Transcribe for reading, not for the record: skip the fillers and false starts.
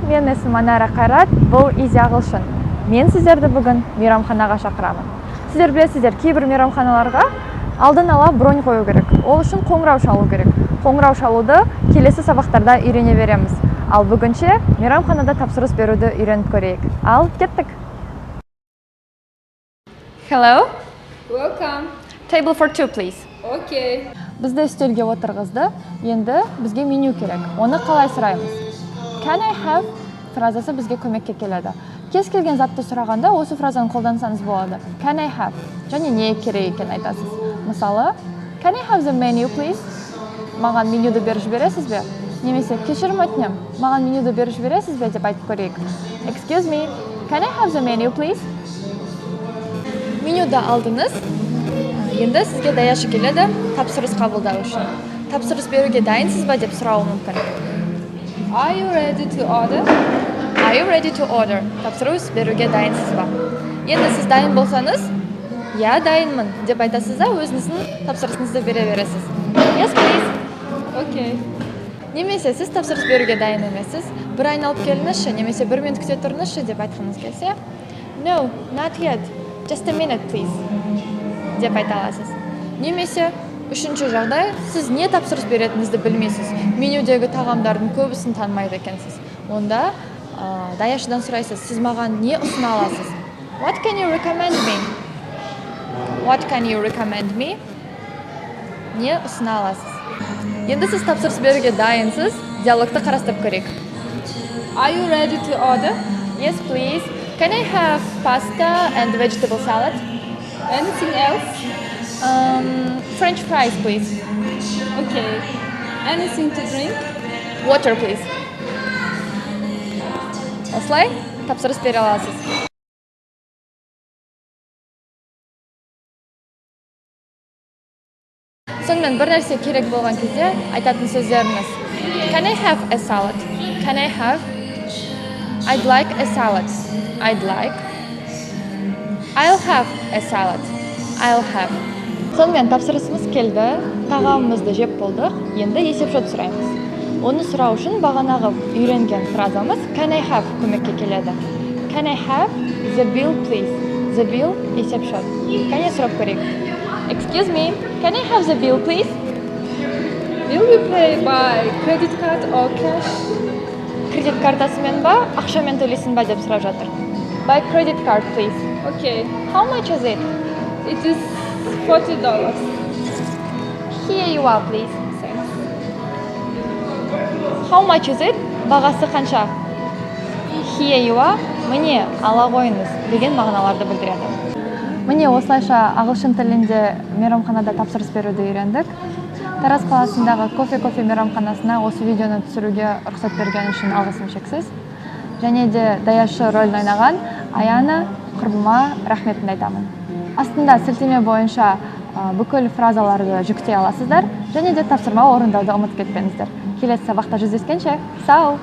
мен есімім Анара Қайрат, бұл Easy ағылшын. Мен сіздерді бүгін мейрамханаға шақырамын. Сіздер білесіздер, кейбір мейрамханаларға алдын ала бронь қою керек. Ол үшін қоңырау шалу керек. Қоңырау шалуды келесі сабақтарда үйрене береміз. Ал бүгінше мейрамханада тапсырыс беруді үйреніп көрейік. Ал кеттік. Hello. Welcome. Table for two, please. Okay. Бізді үстелге отырғызды. Енді бізге меню керек. Оны қалай сұраймыз? Can I have фразасы бізге көмекке келеді. Кез келген затты сұрағанда осы фразаны қолдансаңыз болады. Can I have? Және не керек екен айтасыз. Мысалы, Can I have the menu, please? Маған менюді беріп жібересіз бе? Немесе кешірім өтінем, маған менюді беріп жібересіз бе деп айтып көрейік. Excuse me, can I have the menu, please? Менюді алдыңыз. Енді сізге даяшы келеді тапсырыс қабылдау үшін. Тапсырыс беруге дайынсыз ба деп сұрауы мүмкін. Are you ready to order? Are you ready to order? Тапсырыс беруге дайынсыз ба? Енді сіз дайын болсаңыз, я дайынмын деп айтасыз да өзіңіздің тапсырысыңызды бере бересіз. Yes, please. Okay. Немесе сіз тапсырыс беруге дайын емессіз, бір айналып келіңізші, немесе бір минут күте тұрыңызшы деп айтқыңыз келсе, No, not yet. Just a minute, please. Деп айта аласыз. Немесе үшінші жағдай, сіз не тапсырыс беретінізді білмейсіз. Менюдегі тағамдардың көбісін танымайды екенсіз. Онда даяшыдан сұрайсыз, сіз маған не ұсына аласыз? What can you recommend me? What can you recommend me? Не ұсына аласыз? Енді сіз тапсырыс беруге дайынсыз, диалогты қарастырып көрейік. Are you ready to order? Yes, please. Can I have pasta and vegetable salad? Anything else? French fries, please. Okay. Anything to drink? Water, please. Осылай тапсырыс бере аласыз. Сонымен бір нәрсе керек болған кезде айтатын сөздеріңіз. Can I have a salad? Can I have? I'd like a salad. I'd like. I'll have a salad. I'll have. Сонымен тапсырысымыз келді, тағамымызды жеп болдық, енді есепшот сұраймыз. Оны сұрау үшін бағанағы үйренген фразамыз Can I have көмекке келеді. Can I have the bill, please? The bill есепшот. Кәне сұрап көрейік. Excuse me, can I have the bill, please? Will you pay by credit card or cash? Кредит картасымен ба, ақшамен төлейсің ба деп сұрап жатыр. By credit card, please. Okay. How much is it? It is $40. Here you are, please. Thanks. How much is it? Бағасы қанша? Here you are. Міне, ала қойыңыз деген мағыналарды білдіреді. Міне осылайша ағылшын тілінде мейрамханада тапсырыс беруді үйрендік. Тараз қаласындағы кофе мейрамханасына осы видеоны түсіруге рұқсат берген үшін алғысым шексіз. Және де даяшы рөлін ойнаған Аяна құрбыма рахметімді айтамын. Астында сілтеме бойынша бүкіл фразаларды жүктей аласыздар және де тапсырма орындауды ұмытып кетпеңіздер. Келесі сабақта жүздескенше, сау!